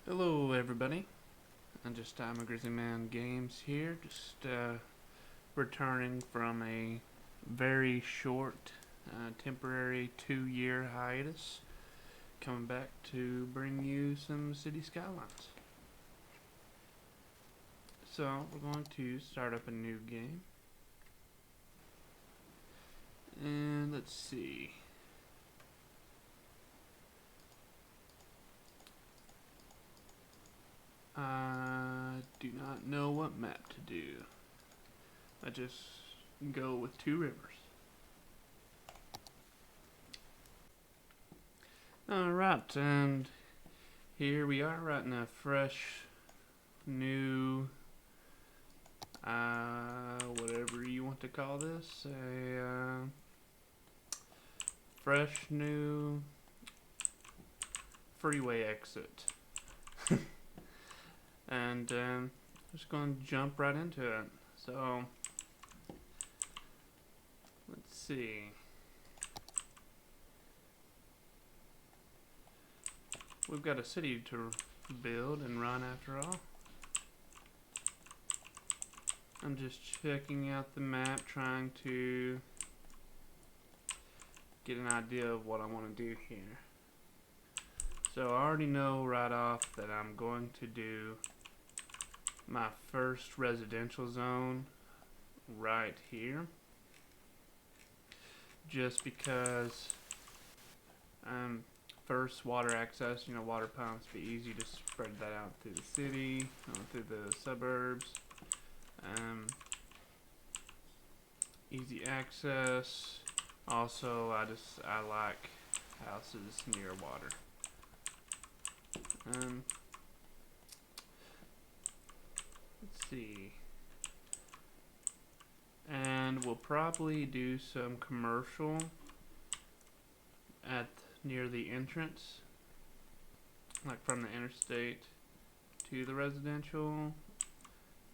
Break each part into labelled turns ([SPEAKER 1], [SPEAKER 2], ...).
[SPEAKER 1] Hello everybody, I'm just Imagrizlyman Games here, just returning from a very short, temporary 2-year hiatus, coming back to bring you some city skylines. So we're going to start up a new game, and let's see. I do not know what map to do. I just go with 2 rivers. Alright, and here we are writing a fresh, new, whatever you want to call this, a fresh, new freeway exit. And just going to jump right into it. So, let's see. We've got a city to build and run after all. I'm just checking out the map, trying to get an idea of what I want to do here. So I already know right off that I'm going to do my first residential zone right here, just because first water access, water pumps, be easy to spread that out through the city, through the suburbs. Easy access. Also, I like houses near water. Let's see. And we'll probably do some commercial at near the entrance, like from the interstate to the residential,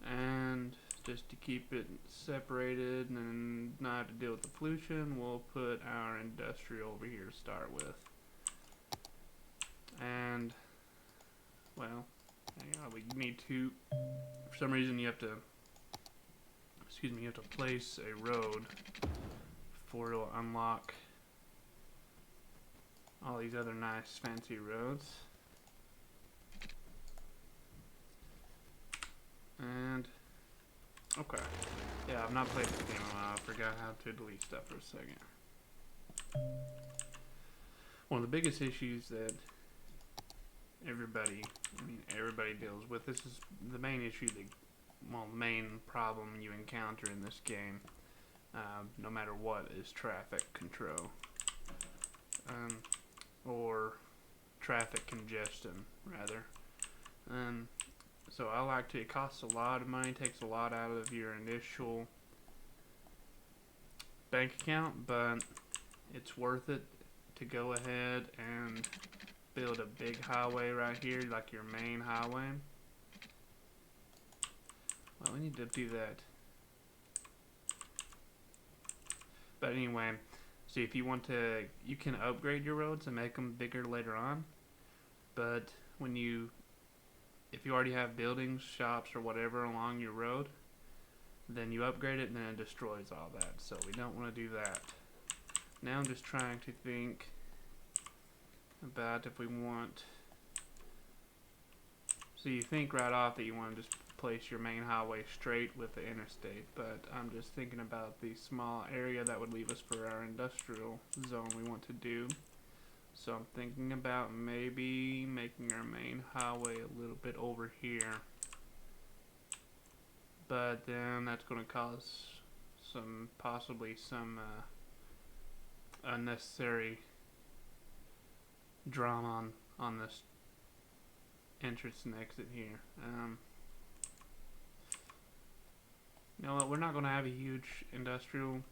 [SPEAKER 1] and just to keep it separated and not have to deal with the pollution, we'll put our industrial over here to start with. And well, we need to, for some reason you have to place a road before it'll unlock all these other nice fancy roads. And okay, yeah, I've not played this game in a while. I forgot how to delete stuff for a second. One of the biggest issues that everybody deals with, this is the main issue that, the main problem you encounter in this game, no matter what, is traffic control, or traffic congestion rather. So I like to, it costs a lot of money, takes a lot out of your initial bank account, but it's worth it to go ahead and build a big highway right here, like your main highway. Well, we need to do that. But anyway, so if you want to, you can upgrade your roads and make them bigger later on. But if you already have buildings, shops, or whatever along your road, then you upgrade it and then it destroys all that. So we don't want to do that. Now I'm just trying to think about if we want. So you think right off that you want to just place your main highway straight with the interstate, but I'm just thinking about the small area that would leave us for our industrial zone we want to do. So I'm thinking about maybe making our main highway a little bit over here, but then that's going to cause possibly some unnecessary drama on this entrance and exit here. You know what? We're not going to have a huge industrial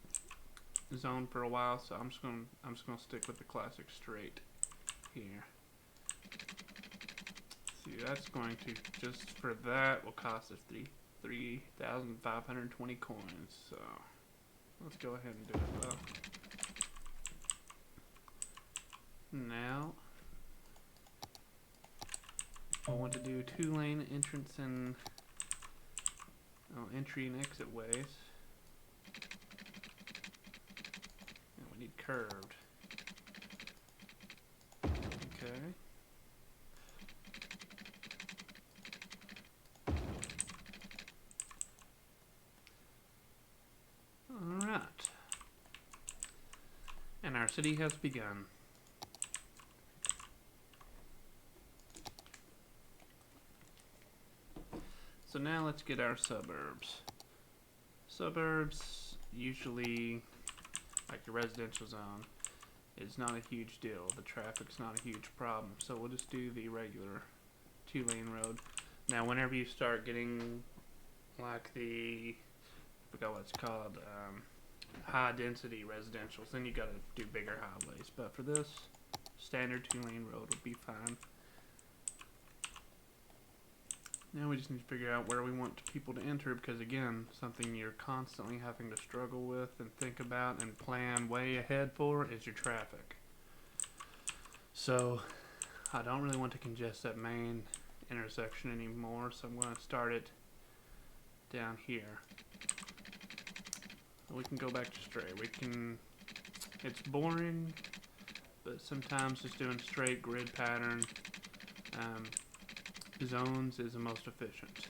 [SPEAKER 1] zone for a while, so I'm just gonna stick with the classic straight here. See, that's going to, just for that, will cost us 3,520 coins. So let's go ahead and do it though. Now I want to do 2-lane entrance and entry and exit ways. And we need curved. Okay. Alright. And our city has begun. So now let's get our suburbs. Suburbs, usually, like the residential zone, is not a huge deal. The traffic's not a huge problem. So we'll just do the regular 2-lane road. Now whenever you start getting like I forgot what it's called, high density residentials, then you gotta do bigger highways. But for this, standard 2-lane road would be fine. Now we just need to figure out where we want people to enter, because again, something you're constantly having to struggle with and think about and plan way ahead for is your traffic. So I don't really want to congest that main intersection anymore, so I'm going to start it down here. We can go back to straight. It's boring, but sometimes just doing straight grid pattern zones is the most efficient.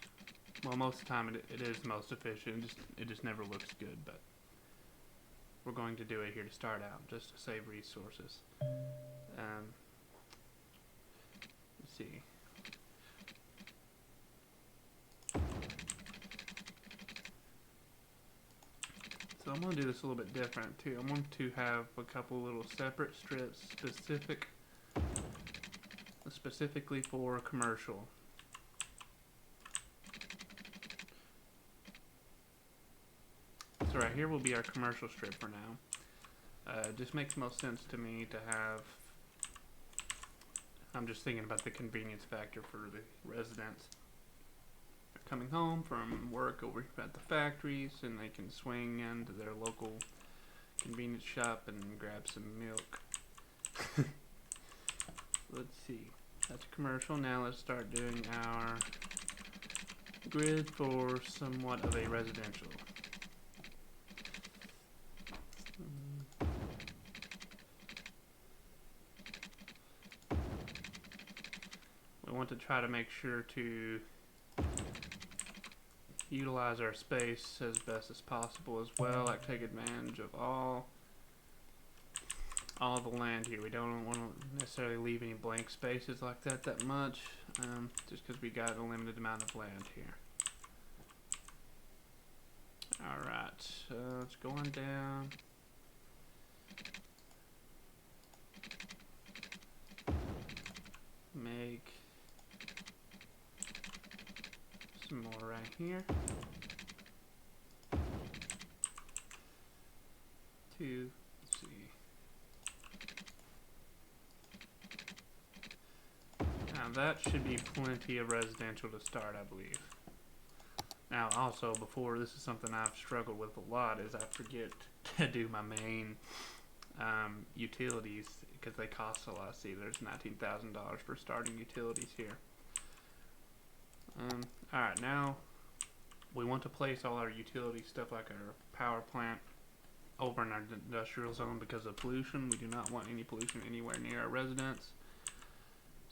[SPEAKER 1] Well, most of the time it is the most efficient. It just never looks good, but we're going to do it here to start out, just to save resources. Let's see. So I'm going to do this a little bit different too. I want to have a couple little separate strips specifically for commercial. So right here will be our commercial strip for now. It just makes most sense to me to have, I'm just thinking about the convenience factor for the residents. They're coming home from work over at the factories, and they can swing into their local convenience shop and grab some milk. Let's see. That's commercial. Now let's start doing our grid for somewhat of a residential. We want to try to make sure to utilize our space as best as possible as well, like take advantage of all the land here. We don't want to necessarily leave any blank spaces like that much, just because we got a limited amount of land here. Alright, let's go on down. Make some more right here. 2, let's see. Now that should be plenty of residential to start, I believe. Now also, before, this is something I've struggled with a lot, is I forget to do my main utilities, because they cost a lot. See, there's $19,000 for starting utilities here. Alright, now we want to place all our utility stuff, like our power plant, over in our industrial zone because of pollution. We do not want any pollution anywhere near our residents.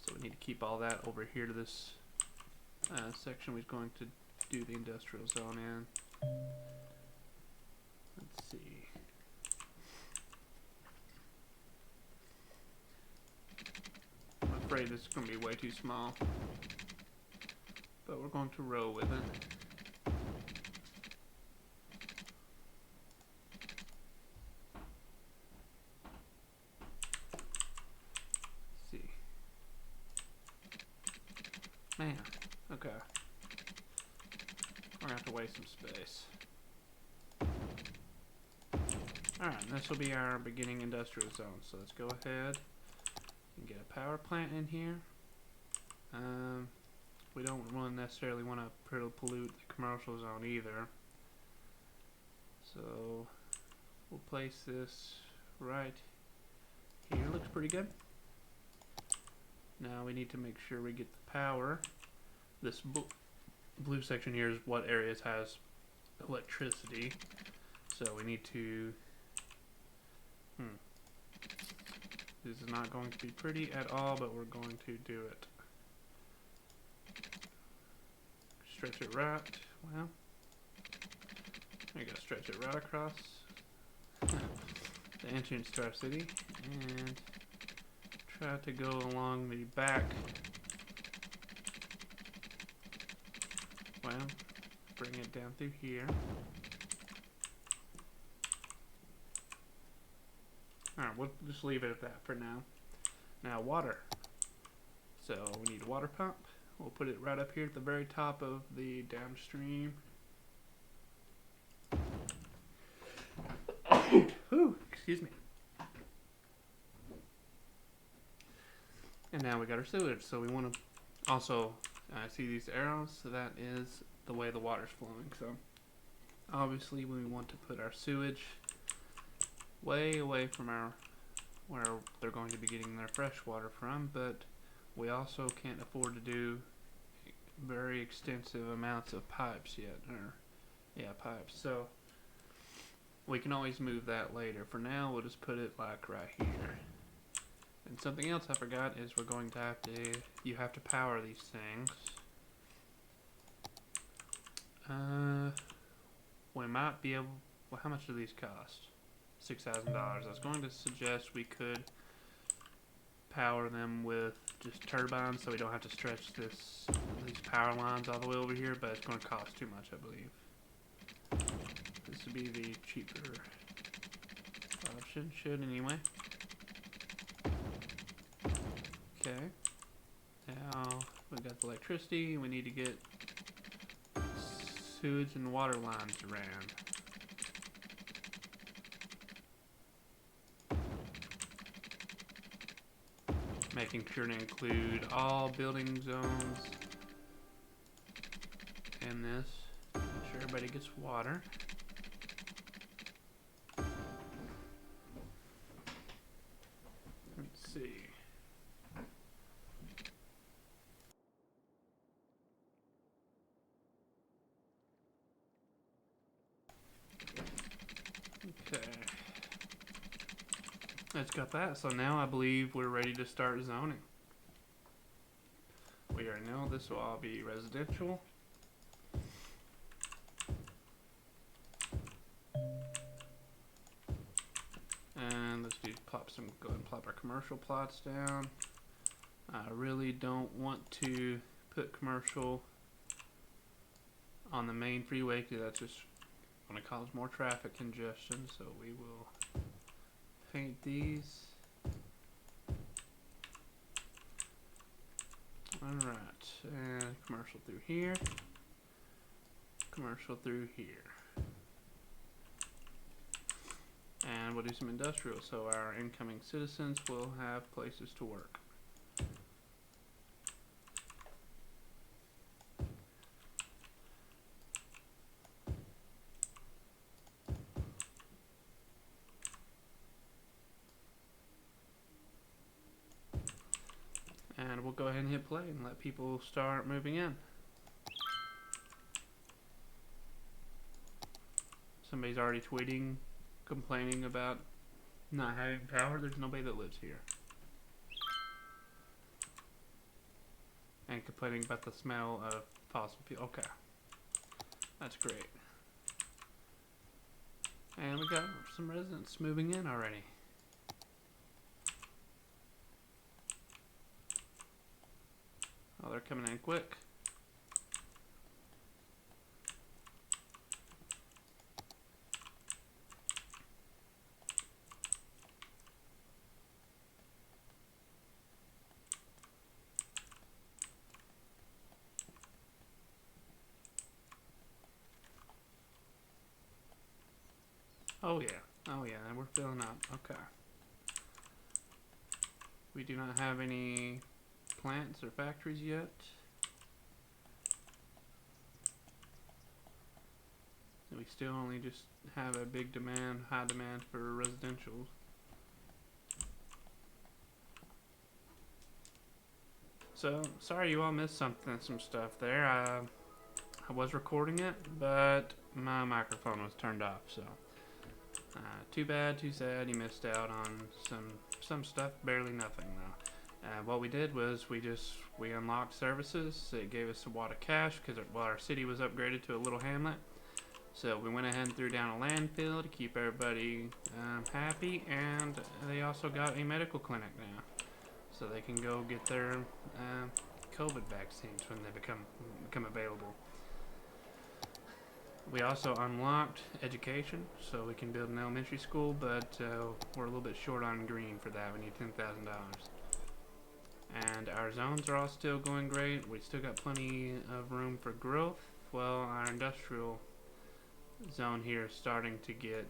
[SPEAKER 1] So we need to keep all that over here to this section we're going to do the industrial zone in. Let's see. I'm afraid this is going to be way too small, but we're going to roll with it. Let's see. Man, okay. We're going to have to waste some space. Alright, this will be our beginning industrial zone. So let's go ahead and get a power plant in here. We don't necessarily want to pollute the commercial zone either. So we'll place this right here. Looks pretty good. Now we need to make sure we get the power. This blue section here is what areas has electricity. So we need to... This is not going to be pretty at all, but we're going to do it. Stretch it right. Well, there you go. Stretch it right across the entrance to our city, and try to go along the back. Well, bring it down through here. Alright, we'll just leave it at that for now. Now, water. So, we need a water pump. We'll put it right up here at the very top of the downstream. Whew, excuse me. And now we got our sewage. So we want to also see these arrows. So that is the way the water's flowing. So obviously we want to put our sewage way away from where they're going to be getting their fresh water from, but we also can't afford to do very extensive amounts of pipes yet, pipes. So we can always move that later. For now, we'll just put it like right here. And something else I forgot is we're going to you have to power these things. We might be able, well, how much do these cost? $6,000. I was going to suggest we could power them with just turbines so we don't have to stretch these power lines all the way over here, but it's going to cost too much, I believe. This would be the cheaper option, should anyway. Okay. Now we've got the electricity, we need to get sewage and water lines ran. Making sure to include all building zones in this. Make sure everybody gets water. Let's see. Okay. Let's got that. So now I believe we're ready to start zoning. We already know this will all be residential. And let's go ahead and plop our commercial plots down. I really don't want to put commercial on the main freeway because that's just going to cause more traffic congestion. So we will paint these. Alright, and commercial through here. Commercial through here. And we'll do some industrial so our incoming citizens will have places to work. And we'll go ahead and hit play and let people start moving in. Somebody's already tweeting, complaining about not having power. There's nobody that lives here. And complaining about the smell of fossil fuel. Okay. That's great. And we got some residents moving in already. Oh, they're coming in quick. Oh yeah, and we're filling up. Okay. We do not have any plants or factories yet. And we still only just have a big demand, high demand for residential. So sorry you all missed some stuff there. I was recording it, but my microphone was turned off. So too bad, too sad. You missed out on some stuff. Barely nothing though. What we did was we unlocked services. It gave us a wad of cash because our city was upgraded to a little hamlet. So we went ahead and threw down a landfill to keep everybody happy, and they also got a medical clinic now, so they can go get their COVID vaccines when they become available. We also unlocked education, so we can build an elementary school, but we're a little bit short on green for that. We need $10,000. And our zones are all still going great. We still got plenty of room for growth. Well, our industrial zone here is starting to get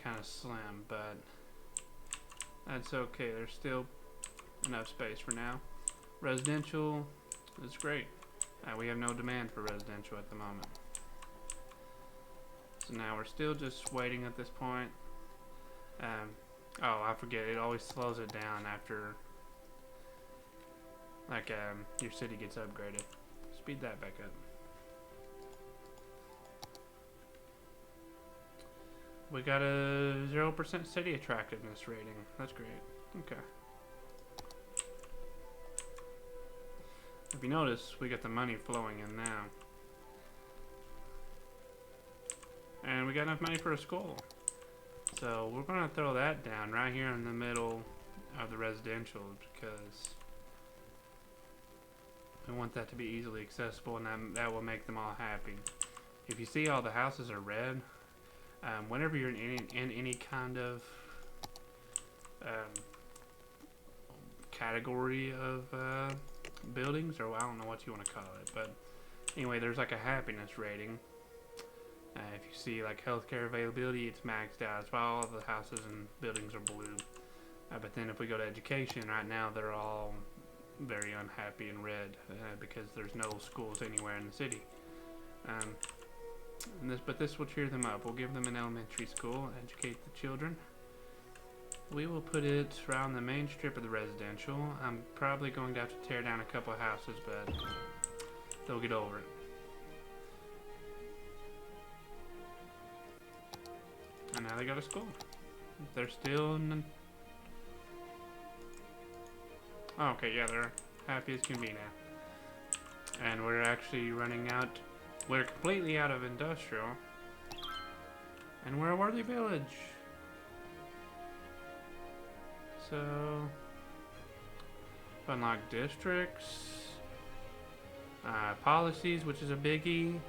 [SPEAKER 1] kind of slim, but that's okay. There's still enough space for now. Residential is great. We have no demand for residential at the moment. So now we're still just waiting at this point. Oh, I forget. It always slows it down after your city gets upgraded. Speed that back up. We got a 0% city attractiveness rating. That's great. Okay. If you notice, we got the money flowing in now. And we got enough money for a school. So we're going to throw that down right here in the middle of the residential because we want that to be easily accessible, and that will make them all happy. If you see all the houses are red, whenever you're in any kind of category of buildings, or I don't know what you want to call it, but anyway, there's like a happiness rating. If you see like healthcare availability, it's maxed out. That's why all of the houses and buildings are blue. But then if we go to education, right now they're all very unhappy and red because there's no schools anywhere in the city. But this will cheer them up. We'll give them an elementary school, educate the children. We will put it around the main strip of the residential. I'm probably going to have to tear down a couple of houses, but they'll get over it. And now they got a school. They're still oh, okay, yeah, they're happy as can be now. And we're actually running out. We're completely out of industrial. And we're a worthy village. So, unlock districts. Policies, which is a biggie.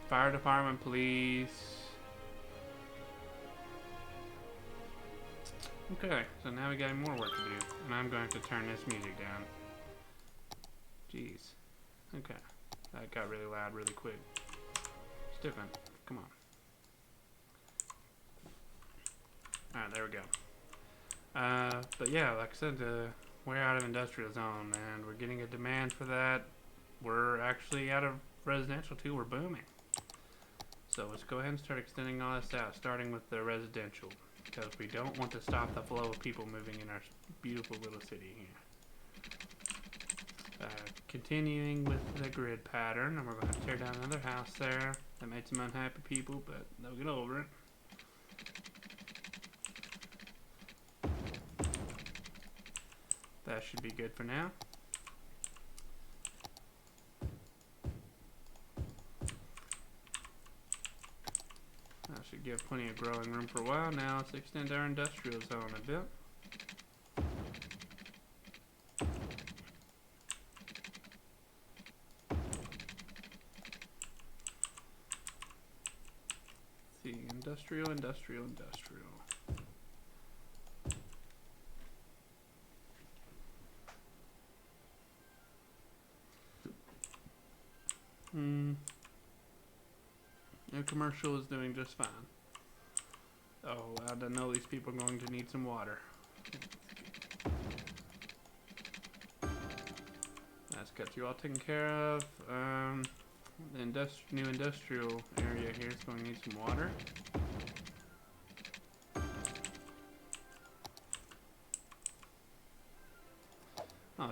[SPEAKER 1] Fire department, police. Okay, so now we got more work to do. And I'm going to turn this music down. Jeez. Okay. That got really loud really quick. Stick on. Come on. Alright, there we go. But yeah, like I said, we're out of industrial zone and we're getting a demand for that. We're actually out of residential too. We're booming. So let's go ahead and start extending all this out, starting with the residential, because we don't want to stop the flow of people moving in our beautiful little city here. Continuing with the grid pattern, and we're going to tear down another house there that made some unhappy people, but they'll get over it. That should be good for now. That should give plenty of growing room for a while. Now let's extend our industrial zone a bit. Industrial. And commercial is doing just fine. Oh, I don't know, these people are going to need some water. That's got you all taken care of. The new industrial area here is going to need some water.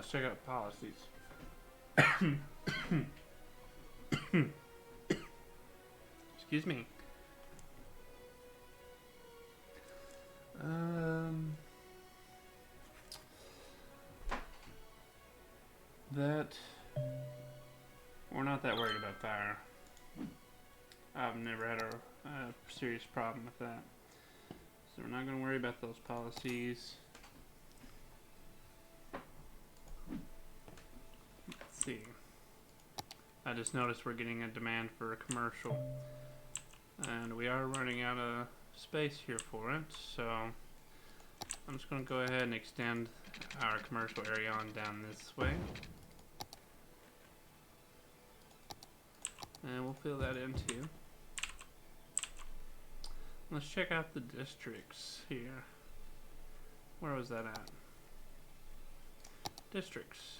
[SPEAKER 1] let's check out policies. Excuse me. That we're not that worried about fire. I've never had a serious problem with that, so we're not going to worry about those policies. Let's see. I just noticed we're getting a demand for a commercial, and we are running out of space here for it, so I'm just going to go ahead and extend our commercial area on down this way. And we'll fill that in too. Let's check out the districts here. Where was that at? Districts.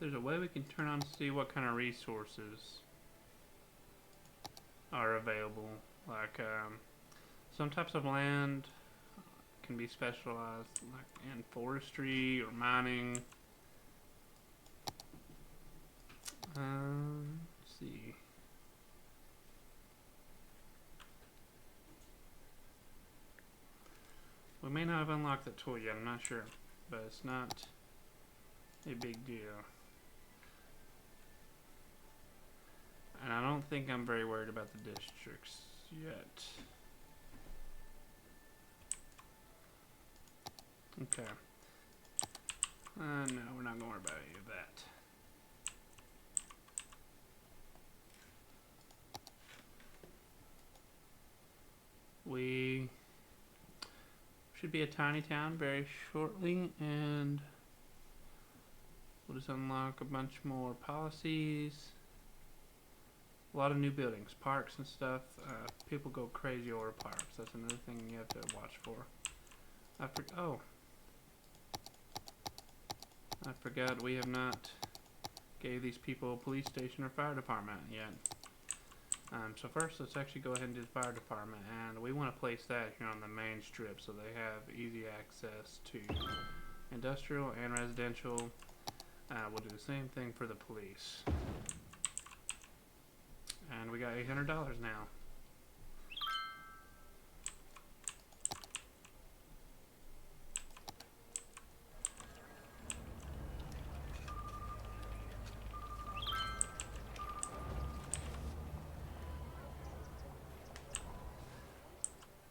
[SPEAKER 1] There's a way we can turn on to see what kind of resources are available. Like some types of land can be specialized, like in forestry or mining. Let's see. We may not have unlocked that tool yet, I'm not sure, but it's not a big deal. And I don't think I'm very worried about the districts yet. Okay. No, we're not going to worry about any of that. We should be a tiny town very shortly, and we'll just unlock a bunch more policies. A lot of new buildings, parks and stuff. People go crazy over parks. That's another thing you have to watch for. I forgot we have not gave these people a police station or fire department yet. So first, let's actually go ahead and do the fire department, and we want to place that here on the main strip so they have easy access to industrial and residential. We'll do the same thing for the police. And we got $800 now.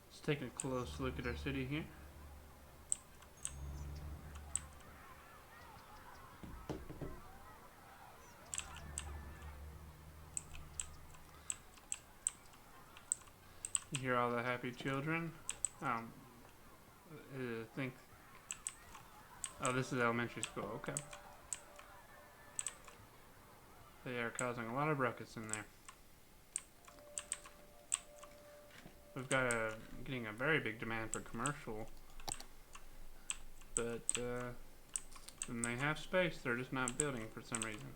[SPEAKER 1] Let's take a close look at our city here. You hear all the happy children? Think. Oh, this is elementary school. Okay. They are causing a lot of ruckus in there. We've got getting a very big demand for commercial, but when they have space, they're just not building for some reason.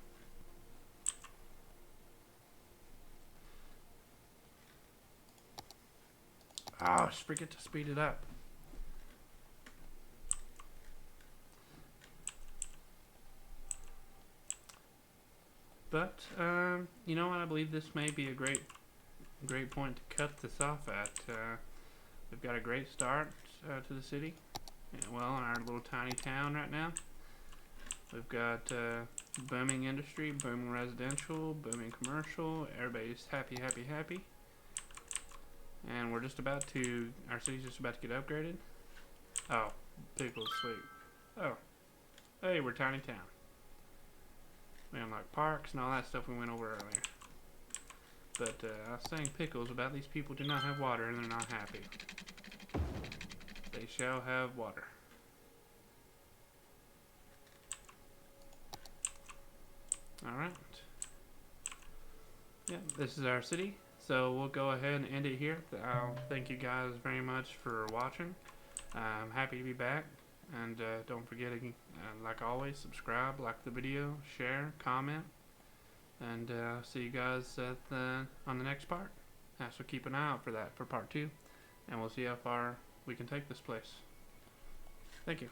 [SPEAKER 1] Oh, forget to speed it up. But you know what? I believe this may be a great point to cut this off at. We've got a great start to the city. Well, in our little tiny town right now, we've got booming industry, booming residential, booming commercial. Everybody's happy, happy, happy. And we're just about to, our city's just about to get upgraded. Oh, Pickle's asleep. Oh, hey, we're tiny town. We unlock parks and all that stuff we went over earlier. But I was saying Pickles about these people do not have water and they're not happy. They shall have water. Alright. Yeah, this is our city. So we'll go ahead and end it here. I'll thank you guys very much for watching. I'm happy to be back. And don't forget, like always, subscribe, like the video, share, comment. And see you guys on the next part. So keep an eye out for that for part 2, and we'll see how far we can take this place. Thank you.